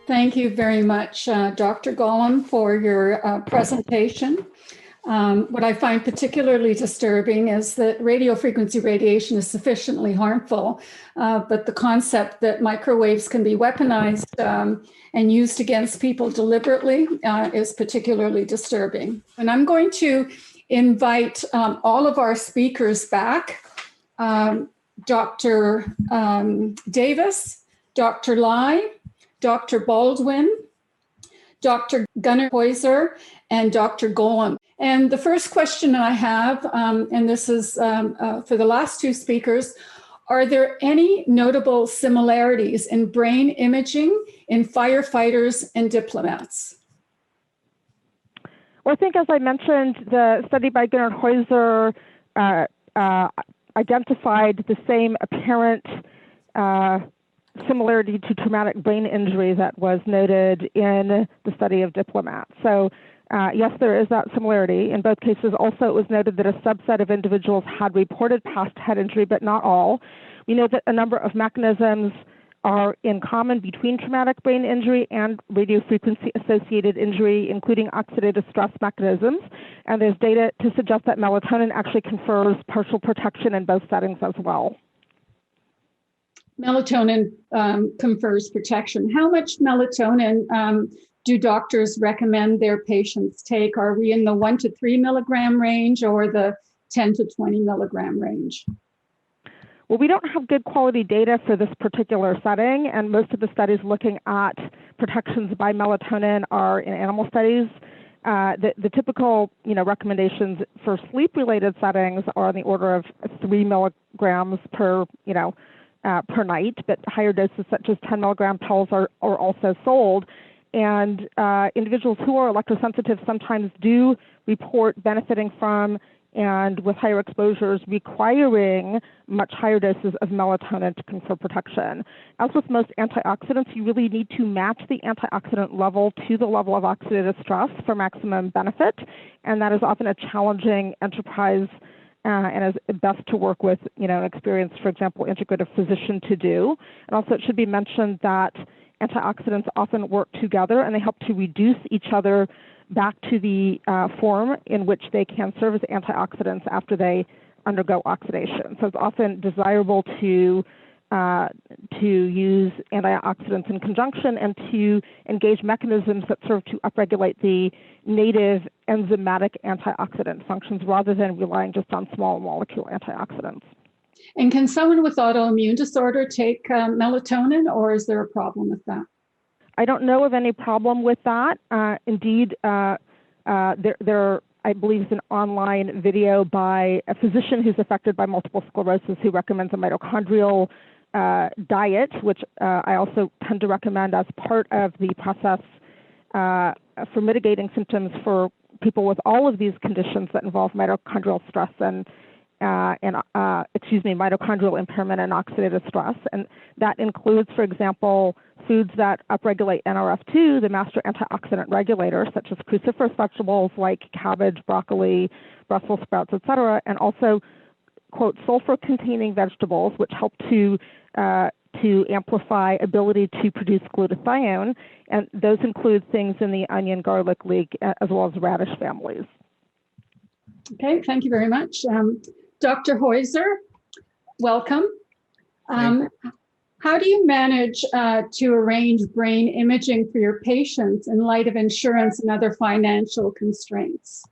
Thank you very much, Dr. Gollum, for your presentation. What I find particularly disturbing is that radio frequency radiation is sufficiently harmful, but the concept that microwaves can be weaponized and used against people deliberately is particularly disturbing. And I'm going to invite all of our speakers back. Dr. Davis, Dr. Lai, Dr. Baldwin, Dr. Gunnar Heuser, and Dr. Golem. And the first question I have, and this is for the last two speakers, are there any notable similarities in brain imaging in firefighters and diplomats? Well, I think, as I mentioned, the study by Gunnar Heuser identified the same apparent similarity to traumatic brain injury that was noted in the study of diplomats. So yes, there is that similarity. In both cases, also, it was noted that a subset of individuals had reported past head injury, but not all. We know that a number of mechanisms are in common between traumatic brain injury and radiofrequency-associated injury, including oxidative stress mechanisms. And there's data to suggest that melatonin actually confers partial protection in both settings as well. Melatonin confers protection. How much melatonin do doctors recommend their patients take? Are we in the 1 to 3 milligram range or the 10 to 20 milligram range? Well, we don't have good quality data for this particular setting, and most of the studies looking at protections by melatonin are in animal studies. The typical, recommendations for sleep-related settings are on the order of 3 milligrams per night, but higher doses such as 10 milligram pills are also sold. And individuals who are electrosensitive sometimes do report benefiting from, and with higher exposures, requiring much higher doses of melatonin to confer protection. As with most antioxidants, you really need to match the antioxidant level to the level of oxidative stress for maximum benefit, and that is often a challenging enterprise and is best to work with, an experienced, for example, integrative physician to do. And also, it should be mentioned that antioxidants often work together, and they help to reduce each other back to the form in which they can serve as antioxidants after they undergo oxidation. So it's often desirable to use antioxidants in conjunction and to engage mechanisms that serve to upregulate the native enzymatic antioxidant functions rather than relying just on small molecule antioxidants. And can someone with autoimmune disorder take melatonin, or is there a problem with that? I don't know of any problem with that. Indeed, there, I believe, is an online video by a physician who's affected by multiple sclerosis who recommends a mitochondrial diet, which I also tend to recommend as part of the process for mitigating symptoms for people with all of these conditions that involve mitochondrial stress and mitochondrial impairment and oxidative stress. And that includes, for example, foods that upregulate NRF2, the master antioxidant regulator, such as cruciferous vegetables like cabbage, broccoli, Brussels sprouts, et cetera, and also, quote, sulfur-containing vegetables, which help to amplify ability to produce glutathione. And those include things in the onion, garlic, leek, as well as radish families. Okay, thank you very much. Dr. Heuser, welcome. How do you manage to arrange brain imaging for your patients in light of insurance and other financial constraints?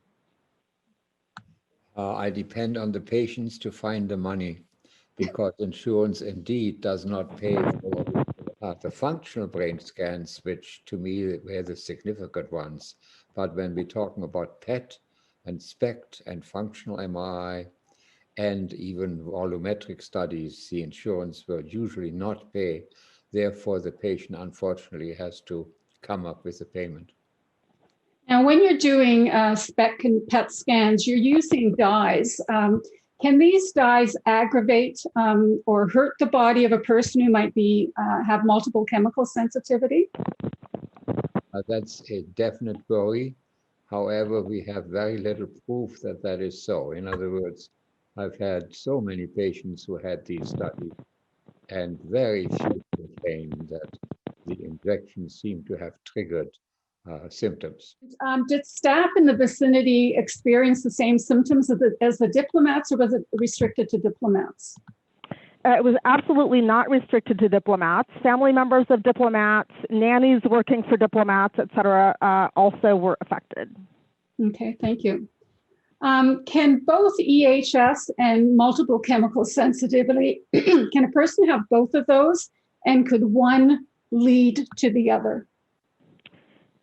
I depend on the patients to find the money, because insurance indeed does not pay for the functional brain scans, which to me were the significant ones. But when we're talking about PET and SPECT and functional MRI, and even volumetric studies, the insurance will usually not pay. Therefore, the patient unfortunately has to come up with a payment. Now, when you're doing SPECT and PET scans, you're using dyes. Can these dyes aggravate or hurt the body of a person who might be have multiple chemical sensitivity? That's a definite worry. However, we have very little proof that that is so. In other words, I've had so many patients who had these studies, and very few complain that the injection seemed to have triggered symptoms. Did staff in the vicinity experience the same symptoms as the diplomats, or was it restricted to diplomats? It was absolutely not restricted to diplomats. Family members of diplomats, nannies working for diplomats, et cetera, also were affected. Okay, thank you. Can both EHS and multiple chemical sensitivity, can a person have both of those, and could one lead to the other?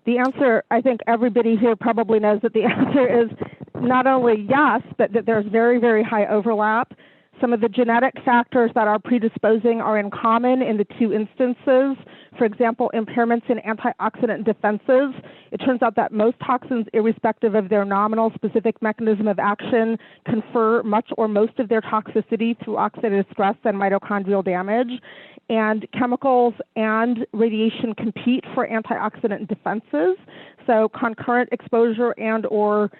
The answer, I think everybody here probably knows that the answer is not only yes, but that there's very, very high overlap. Some of the genetic factors that are predisposing are in common in the two instances. For example, impairments in antioxidant defenses. It turns out that most toxins, irrespective of their nominal specific mechanism of action, confer much or most of their toxicity through oxidative stress and mitochondrial damage. And chemicals and radiation compete for antioxidant defenses. So concurrent exposure and or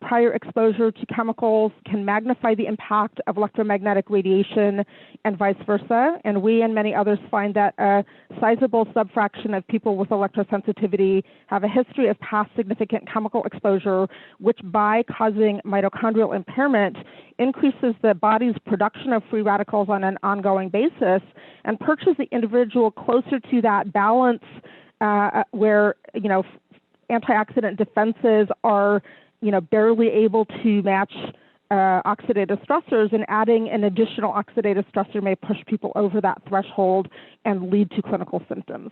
prior exposure to chemicals can magnify the impact of electromagnetic radiation and vice versa. And we and many others find that a sizable subfraction of people with electrosensitivity have a history of past significant chemical exposure, which by causing mitochondrial impairment increases the body's production of free radicals on an ongoing basis and pushes the individual closer to that balance where, antioxidant defenses are barely able to match oxidative stressors, and adding an additional oxidative stressor may push people over that threshold and lead to clinical symptoms.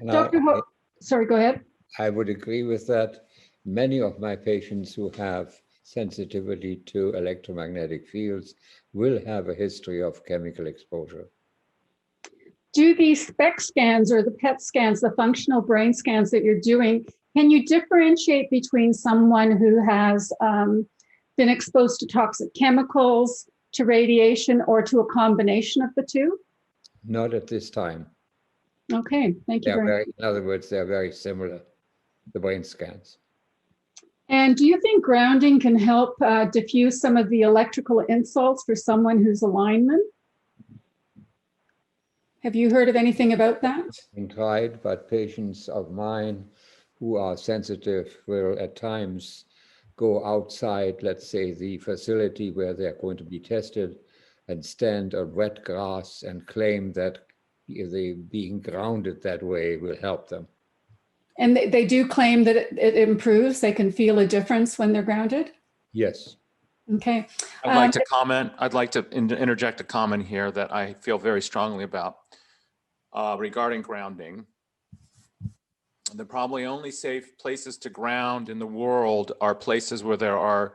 Dr. Sorry, go ahead. I would agree with that. Many of my patients who have sensitivity to electromagnetic fields will have a history of chemical exposure. Do these SPECT scans or the PET scans, the functional brain scans that you're doing, can you differentiate between someone who has been exposed to toxic chemicals, to radiation, or to a combination of the two? Not at this time. Okay, thank you very much. In other words, they're very similar, the brain scans. And do you think grounding can help diffuse some of the electrical insults for someone who's a lineman? Have you heard of anything about that? It's been tried, but patients of mine who are sensitive will at times go outside, let's say, the facility where they're going to be tested, and stand on wet grass and claim that they being grounded that way will help them. And they do claim that it improves. They can feel a difference when they're grounded? Yes. Okay. I'd like to comment. I'd like to interject a comment here that I feel very strongly about regarding grounding. The probably only safe places to ground in the world are places where there are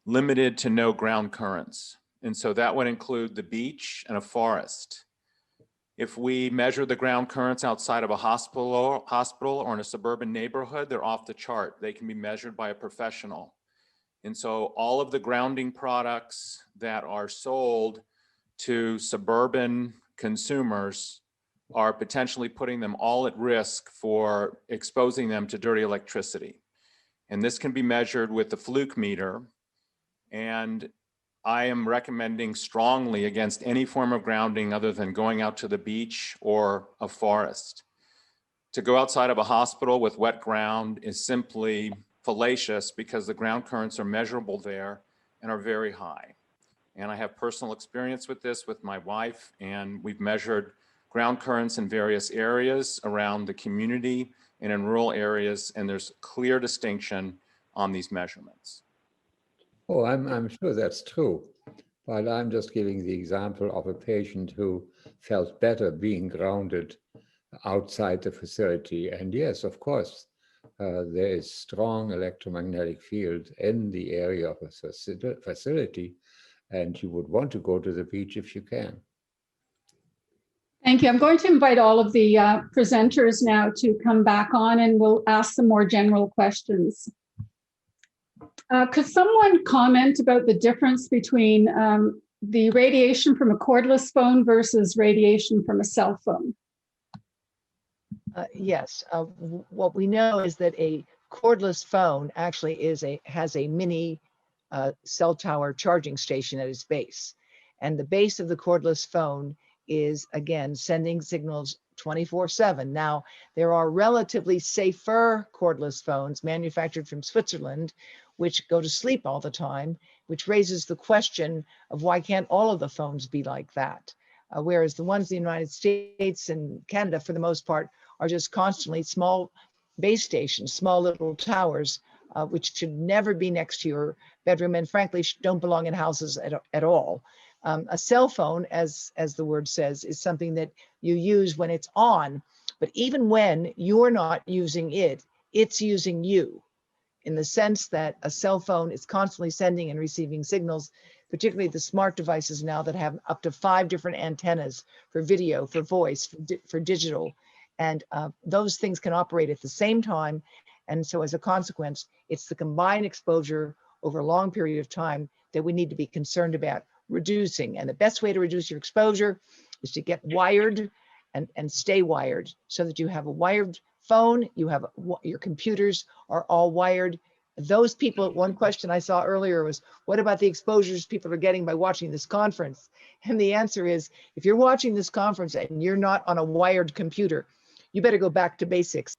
limited to no ground currents. And so that would include the beach and a forest. If we measure the ground currents outside of a hospital or in a suburban neighborhood, they're off the chart. They can be measured by a professional. And so all of the grounding products that are sold to suburban consumers are potentially putting them all at risk for exposing them to dirty electricity. And this can be measured with the fluke meter. And I am recommending strongly against any form of grounding other than going out to the beach or a forest. To go outside of a hospital with wet ground is simply fallacious because the ground currents are measurable there and are very high. And I have personal experience with this with my wife, and we've measured ground currents in various areas around the community and in rural areas, and there's clear distinction on these measurements. Oh, I'm sure that's true, but I'm just giving the example of a patient who felt better being grounded outside the facility. And yes, of course, there is strong electromagnetic field in the area of a facility, and you would want to go to the beach if you can. Thank you. I'm going to invite all of the presenters now to come back on, and we'll ask some more general questions. Could someone comment about the difference between the radiation from a cordless phone versus radiation from a cell phone? Yes. What we know is that a cordless phone actually has a mini cell tower charging station at its base. And the base of the cordless phone is, again, sending signals 24/7. Now, there are relatively safer cordless phones manufactured from Switzerland, which go to sleep all the time, which raises the question of why can't all of the phones be like that? Whereas the ones in the United States and Canada, for the most part, are just constantly small base stations, small little towers, which should never be next to your bedroom and frankly don't belong in houses at all. A cell phone, as the word says, is something that you use when it's on, but even when you're not using it, it's using you, in the sense that a cell phone is constantly sending and receiving signals, particularly the smart devices now that have up to 5 different antennas for video, for voice, for digital. And those things can operate at the same time. And so as a consequence, it's the combined exposure over a long period of time that we need to be concerned about reducing. And the best way to reduce your exposure is to get wired and stay wired, so that you have a wired phone, you have your computers are all wired. Those people, one question I saw earlier was, what about the exposures people are getting by watching this conference? And the answer is, if you're watching this conference and you're not on a wired computer, you better go back to basics.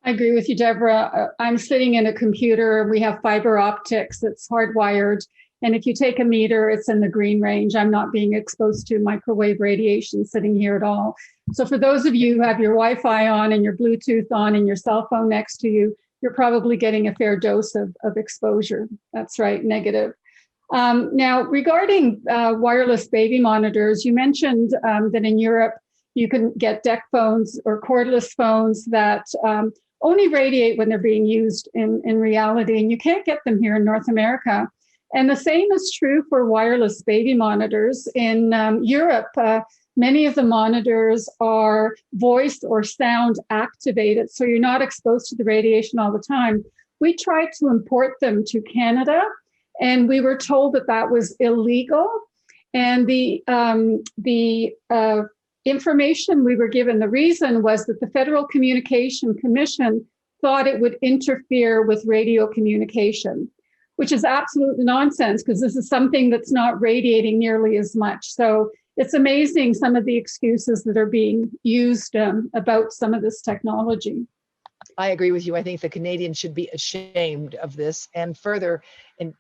I agree with you, Deborah. I'm sitting in a computer. We have fiber optics that's hardwired. And if you take a meter, it's in the green range. I'm not being exposed to microwave radiation sitting here at all. So for those of you who have your Wi-Fi on and your Bluetooth on and your cell phone next to you, you're probably getting a fair dose of exposure. That's right, negative. Now, regarding wireless baby monitors, you mentioned that in Europe, you can get DEC phones or cordless phones that only radiate when they're being used in reality, and you can't get them here in North America. And the same is true for wireless baby monitors. In Europe, many of the monitors are voice or sound activated, so you're not exposed to the radiation all the time. We tried to import them to Canada, and we were told that that was illegal. And the information we were given, the reason was that the Federal Communication Commission thought it would interfere with radio communication, which is absolute nonsense, because this is something that's not radiating nearly as much. So it's amazing some of the excuses that are being used about some of this technology. I agree with you. I think the Canadians should be ashamed of this. And further,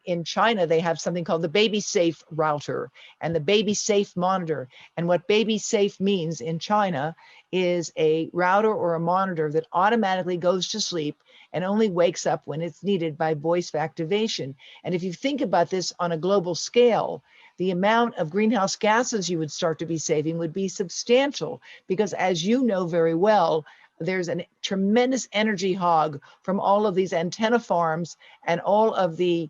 in China, they have something called the Baby Safe router and the Baby Safe monitor. And what Baby Safe means in China is a router or a monitor that automatically goes to sleep and only wakes up when it's needed by voice activation. And if you think about this on a global scale, the amount of greenhouse gases you would start to be saving would be substantial, because as you know very well, there's a tremendous energy hog from all of these antenna farms and all of the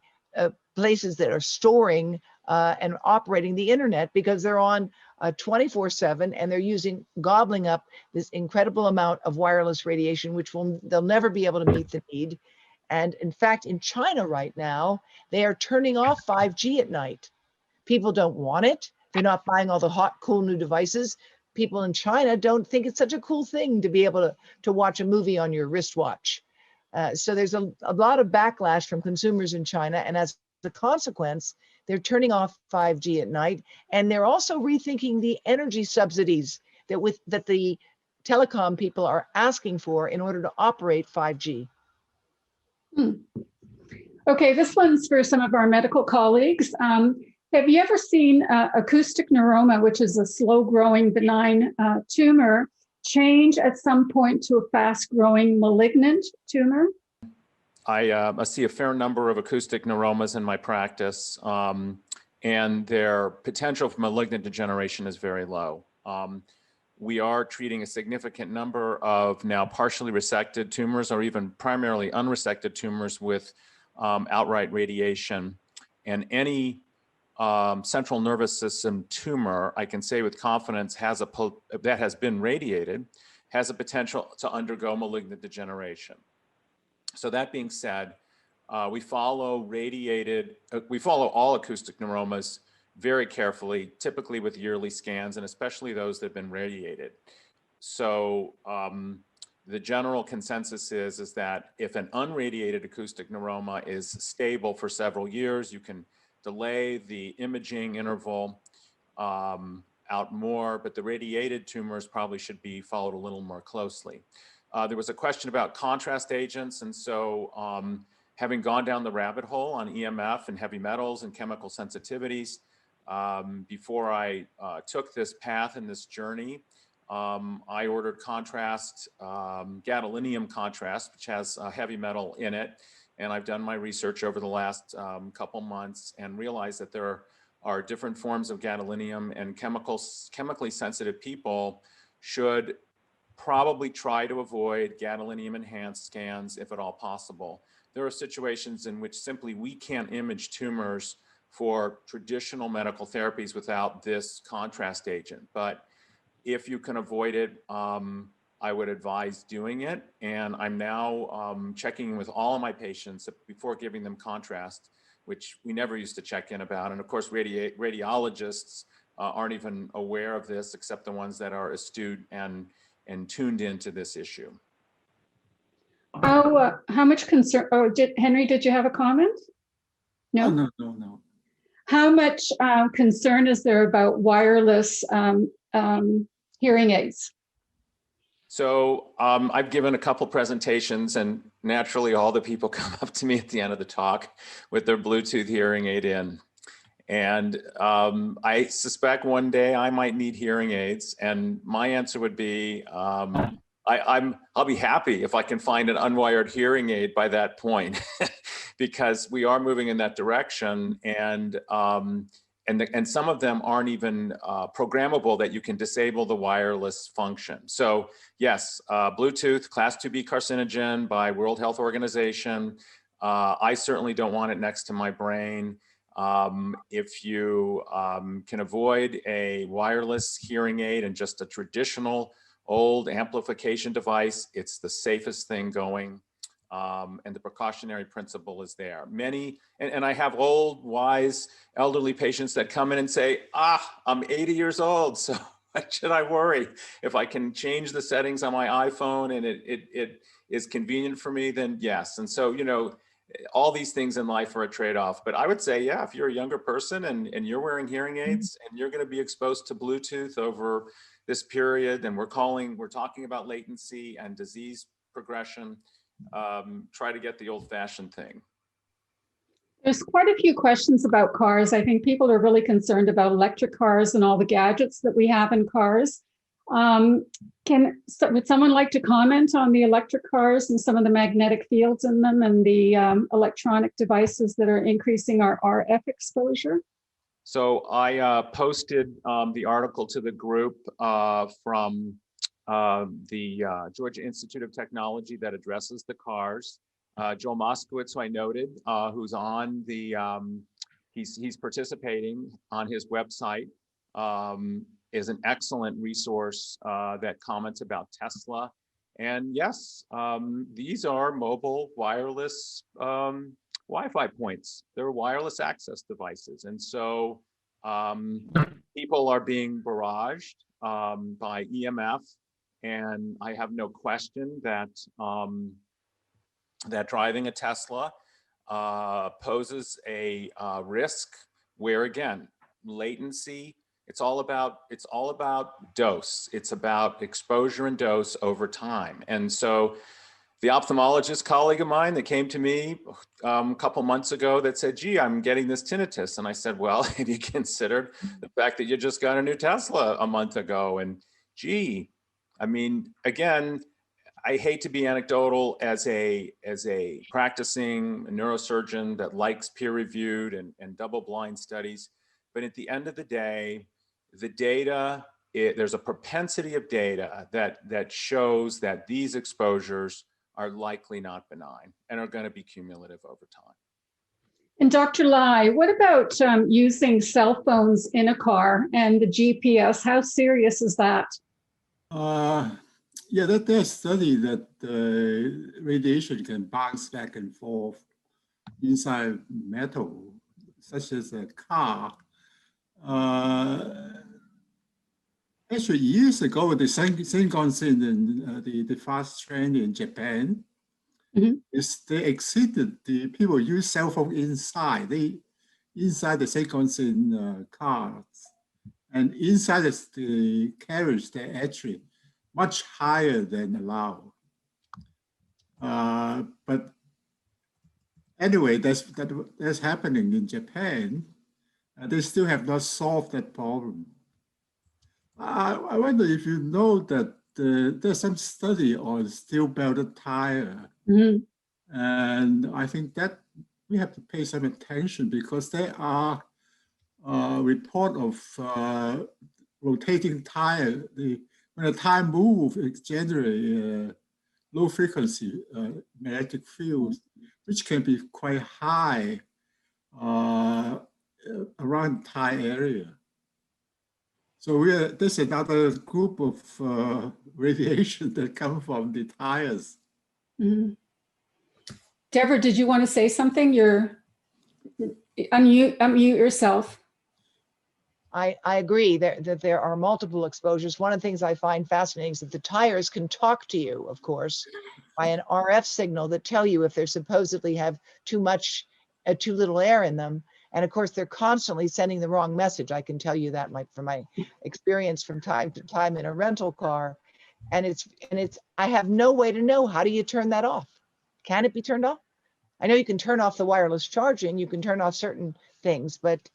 places that are storing and operating the internet, because they're on 24/7 and they're gobbling up this incredible amount of wireless radiation, which they'll never be able to meet the need. And in fact, in China right now, they are turning off 5G at night. People don't want it. They're not buying all the hot, cool new devices. People in China don't think it's such a cool thing to be able to watch a movie on your wristwatch. So there's a lot of backlash from consumers in China. And as a consequence, they're turning off 5G at night. And they're also rethinking the energy subsidies that the telecom people are asking for in order to operate 5G. Okay, this one's for some of our medical colleagues. Have you ever seen acoustic neuroma, which is a slow-growing benign tumor, change at some point to a fast-growing malignant tumor? I see a fair number of acoustic neuromas in my practice, and their potential for malignant degeneration is very low. We are treating a significant number of now partially resected tumors, or even primarily unresected tumors, with outright radiation. And any central nervous system tumor, I can say with confidence, that has been radiated, has a potential to undergo malignant degeneration. So that being said, we follow all acoustic neuromas very carefully, typically with yearly scans, and especially those that have been radiated. So the general consensus is that if an unradiated acoustic neuroma is stable for several years, you can delay the imaging interval out more, but the radiated tumors probably should be followed a little more closely. There was a question about contrast agents. And so having gone down the rabbit hole on EMF and heavy metals and chemical sensitivities, before I took this path and this journey, I ordered contrast, gadolinium contrast, which has heavy metal in it. And I've done my research over the last couple months and realized that there are different forms of gadolinium, and chemically sensitive people should probably try to avoid gadolinium enhanced scans if at all possible. There are situations in which simply we can't image tumors for traditional medical therapies without this contrast agent. But if you can avoid it, I would advise doing it. And I'm now checking with all of my patients before giving them contrast, which we never used to check in about. And of course, radiologists aren't even aware of this, except the ones that are astute and tuned into this issue. How much concern, Henry, did you have a comment? No? Oh, no. How much concern is there about wireless hearing aids? So I've given a couple presentations, and naturally all the people come up to me at the end of the talk with their Bluetooth hearing aid in. And I suspect one day I might need hearing aids. And my answer would be, I'll be happy if I can find an unwired hearing aid by that point, because we are moving in that direction. And some of them aren't even programmable that you can disable the wireless function. So yes, Bluetooth, class 2B carcinogen by World Health Organization. I certainly don't want it next to my brain. If you can avoid a wireless hearing aid and just a traditional old amplification device, it's the safest thing going. And the precautionary principle is there. Many, and I have old, wise, elderly patients that come in and say, I'm 80 years old, so what should I worry? If I can change the settings on my iPhone and it is convenient for me, then yes. And so, you know, all these things in life are a trade-off. But I would say, yeah, if you're a younger person and you're wearing hearing aids and you're going to be exposed to Bluetooth over this period, and we're talking about latency and disease progression, try to get the old-fashioned thing. There's quite a few questions about cars. I think people are really concerned about electric cars and all the gadgets that we have in cars. Would someone like to comment on the electric cars and some of the magnetic fields in them and the electronic devices that are increasing our RF exposure? So I posted the article to the group from the Georgia Institute of Technology that addresses the cars. Joel Moskowitz, who I noted, who's on the, he's participating on his website, is an excellent resource that comments about Tesla. And yes, these are mobile wireless Wi-Fi points. They're wireless access devices. And so people are being barraged by EMF. And I have no question that that driving a Tesla poses a risk where, again, latency, it's all about dose. It's about exposure and dose over time. And so the ophthalmologist colleague of mine that came to me a couple months ago that said, gee, I'm getting this tinnitus. And I said, well, have you considered the fact that you just got a new Tesla a month ago? And gee, I mean, again, I hate to be anecdotal as a practicing neurosurgeon that likes peer-reviewed and double-blind studies. But at the end of the day, the data, there's a propensity of data that shows that these exposures are likely not benign and are going to be cumulative over time. And Dr. Lai, what about using cell phones in a car and the GPS? How serious is that? Yeah, there's a study that radiation can bounce back and forth inside metal, such as a car. Actually, years ago, the Shinkansen and the fast train in Japan, they exceeded the people use cell phone inside the Shinkansen cars. And inside the carriage, they're actually much higher than allowed. But anyway, that's happening in Japan. They still have not solved that problem. I wonder if you know that there's some study on steel belted tire. Mhm. And I think that we have to pay some attention because there are report of rotating tire. When a tire moves, it generates low frequency magnetic fields, which can be quite high around the tire area. So there's another group of radiation that come from the tires. Mhm. Deborah, did you want to say something? You're unmute yourself. I agree that there are multiple exposures. One of the things I find fascinating is that the tires can talk to you, of course, by an RF signal that tell you if they supposedly have too little air in them. And of course, they're constantly sending the wrong message. I can tell you that from my experience from time to time in a rental car. And I have no way to know, how do you turn that off? Can it be turned off? I know you can turn off the wireless charging, you can turn off certain things, but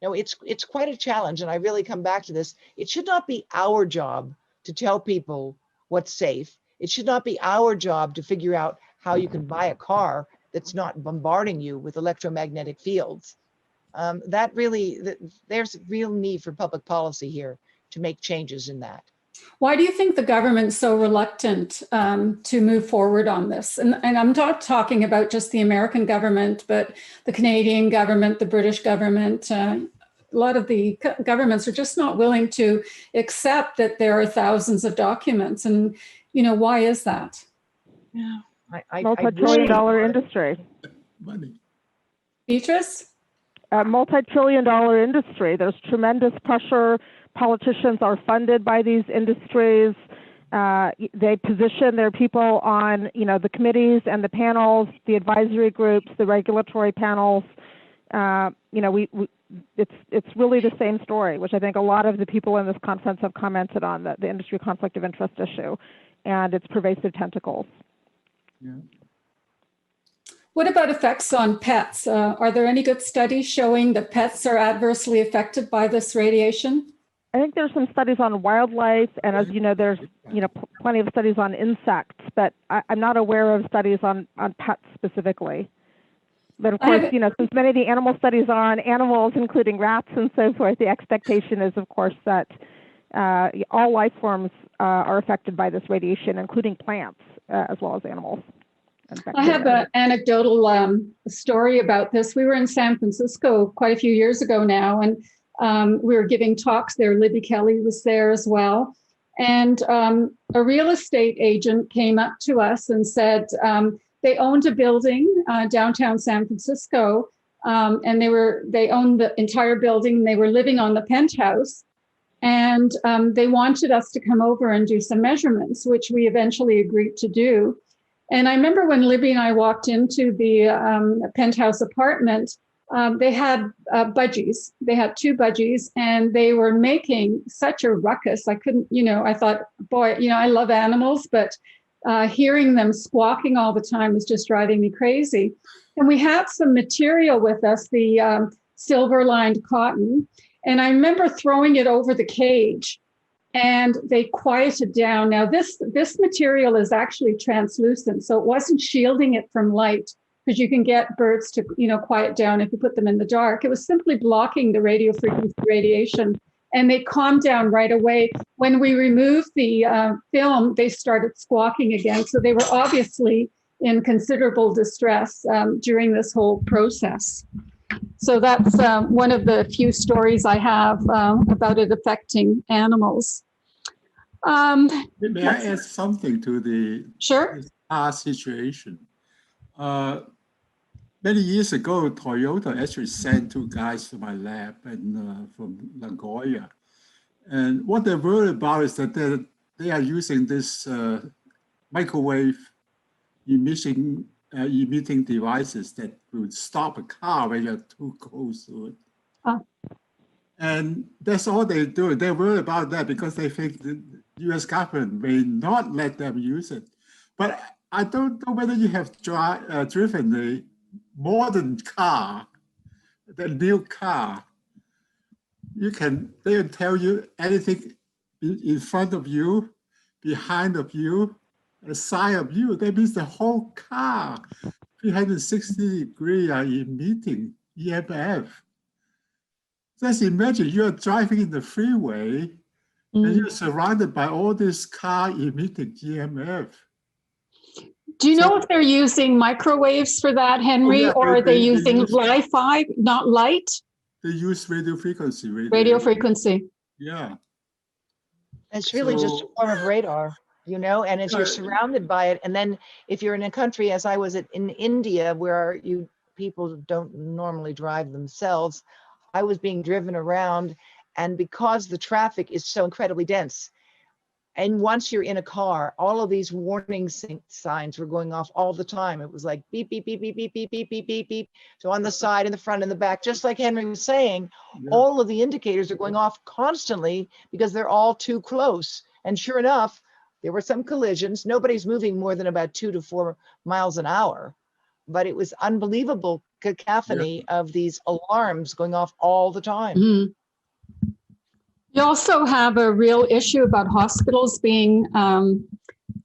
no, it's quite a challenge. And I really come back to this. It should not be our job to tell people what's safe. It should not be our job to figure out how you can buy a car that's not bombarding you with electromagnetic fields. There's real need for public policy here to make changes in that. Why do you think the government's so reluctant to move forward on this? And I'm not talking about just the American government, but the Canadian government, the British government. A lot of the governments are just not willing to accept that there are thousands of documents. And, why is that? Yeah, Multi-trillion-dollar industry. Money. Beatrice? A multi-trillion-dollar industry. There's tremendous pressure. Politicians are funded by these industries. They position their people on, the committees and the panels, the advisory groups, the regulatory panels. It's really the same story, which I think a lot of the people in this conference have commented on, the industry conflict of interest issue and its pervasive tentacles. Yeah. What about effects on pets? Are there any good studies showing that pets are adversely affected by this radiation? I think there's some studies on wildlife, and as you know, there's plenty of studies on insects, but I'm not aware of studies on pets specifically. But of course, since many of the animal studies are on animals, including rats and so forth, the expectation is, of course, that all life forms are affected by this radiation, including plants as well as animals. I have an anecdotal story about this. We were in San Francisco quite a few years ago now, and we were giving talks there. Libby Kelly was there as well. And a real estate agent came up to us and said they owned a building downtown San Francisco, and they owned the entire building. And they were living on the penthouse, and they wanted us to come over and do some measurements, which we eventually agreed to do. And I remember when Libby and I walked into the penthouse apartment, they had budgies. They had two budgies, and they were making such a ruckus. I couldn't, I thought, boy, I love animals, but hearing them squawking all the time was just driving me crazy. And we had some material with us, the silver-lined cotton. And I remember throwing it over the cage, and they quieted down. Now, this material is actually translucent, so it wasn't shielding it from light, because you can get birds to, quiet down if you put them in the dark. It was simply blocking the radio frequency radiation, and they calmed down right away. When we removed the film, they started squawking again. So they were obviously in considerable distress during this whole process. So that's one of the few stories I have about it affecting animals. May I add something to the Sure. situation? Many years ago, Toyota actually sent two guys to my lab and from Nagoya. And what they're worried about is that they are using this microwave emitting devices that will stop a car when you're too close to it. And that's all they do. They worry about that because they think the US government may not let them use it. But I don't know whether you have driven the modern car, the new car. They'll tell you anything in front of you, behind of you, side of you. That means the whole car, 360 degrees are emitting EMF. Just imagine you're driving in the freeway and you're surrounded by all this car emitting EMF. Do you know if they're using microwaves for that, Henry, yeah, or are they using use, Wi-Fi, not light? They use radio frequency. Radio frequency. Yeah. It's really just a form of radar, you know, and as you're surrounded by it, and then if you're in a country, as I was in India, where people don't normally drive themselves, I was being driven around, and because the traffic is so incredibly dense, and once you're in a car, all of these warning signs were going off all the time. It was like beep, beep, beep, beep, beep, beep, beep, beep, beep, beep. So on the side, in the front, and the back, just like Henry was saying, all of the indicators are going off constantly because they're all too close. And sure enough, there were some collisions. Nobody's moving more than about 2 to 4 miles an hour, but it was unbelievable cacophony of these alarms going off all the time. Mm-hmm. You also have a real issue about hospitals being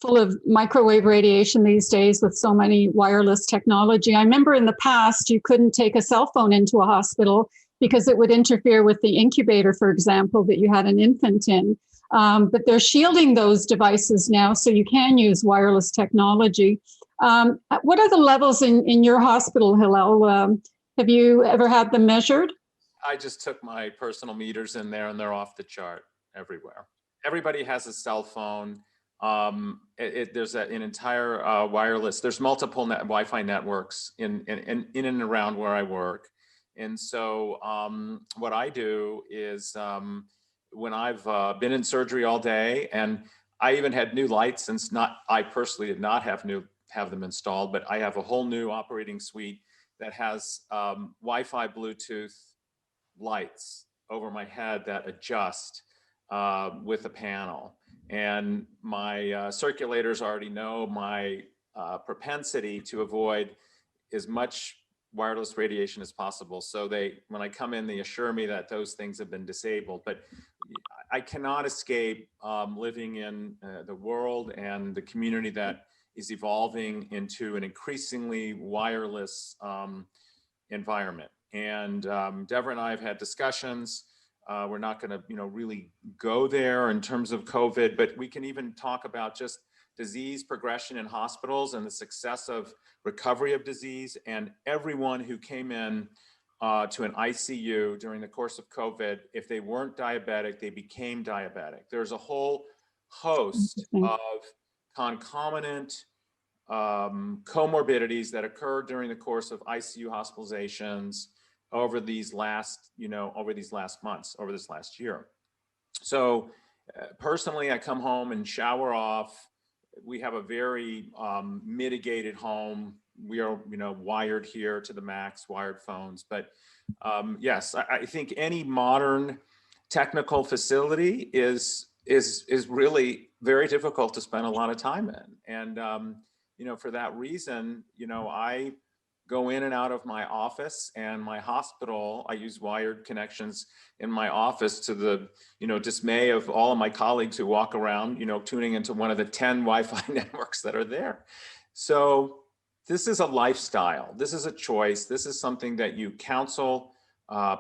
full of microwave radiation these days with so many wireless technology. I remember in the past, you couldn't take a cell phone into a hospital because it would interfere with the incubator, for example, that you had an infant in. But they're shielding those devices now, so you can use wireless technology. What are the levels in your hospital, Hillel? Have you ever had them measured? I just took my personal meters in there and they're off the chart everywhere. Everybody has a cell phone. There's an entire wireless, there's multiple Wi-Fi networks in and around where I work. And so what I do is when I've been in surgery all day, and I even had new lights, since I personally did not have them installed, but I have a whole new operating suite that has Wi-Fi, Bluetooth, lights over my head that adjust with a panel. And my circulators already know my propensity to avoid as much wireless radiation as possible. So when I come in, they assure me that those things have been disabled. But I cannot escape living in the world and the community that is evolving into an increasingly wireless environment. And Deborah and I have had discussions. We're not going to, really go there in terms of COVID, but we can even talk about just disease progression in hospitals and the success of recovery of disease. And everyone who came in to an ICU during the course of COVID, if they weren't diabetic, they became diabetic. There's a whole host of concomitant comorbidities that occurred during the course of ICU hospitalizations over these last months, over this last year. So personally, I come home and shower off. We have a very mitigated home. We are, wired here to the max, wired phones. But yes, I think any modern technical facility is really very difficult to spend a lot of time in. And for that reason, I go in and out of my office and my hospital. I use wired connections in my office, to the dismay of all of my colleagues who walk around tuning into one of the 10 Wi-Fi networks that are there. So this is a lifestyle. This is a choice. This is something that you counsel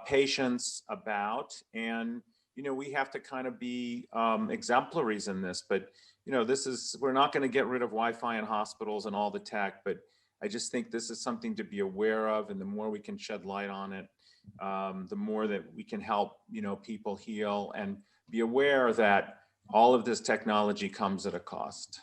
patients about, and we have to kind of be exemplaries in this. But we're not going to get rid of Wi-Fi in hospitals and all the tech, but I just think this is something to be aware of, and the more we can shed light on it, the more that we can help, people heal, and be aware that all of this technology comes at a cost.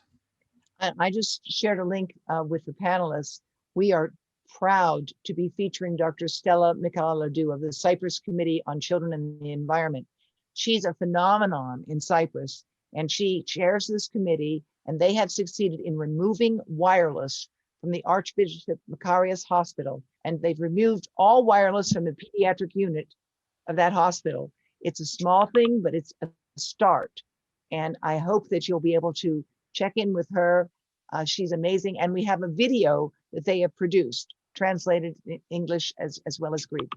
I just shared a link with the panelists. We are proud to be featuring Dr. Stella Michailidou of the Cyprus Committee on Children and the Environment. She's a phenomenon in Cyprus, and she chairs this committee, and they have succeeded in removing wireless from the Archbishop Macarius Hospital, and they've removed all wireless from the pediatric unit of that hospital. It's a small thing, but it's a start. And I hope that you'll be able to check in with her. She's amazing. And we have a video that they have produced, translated in English as well as Greek.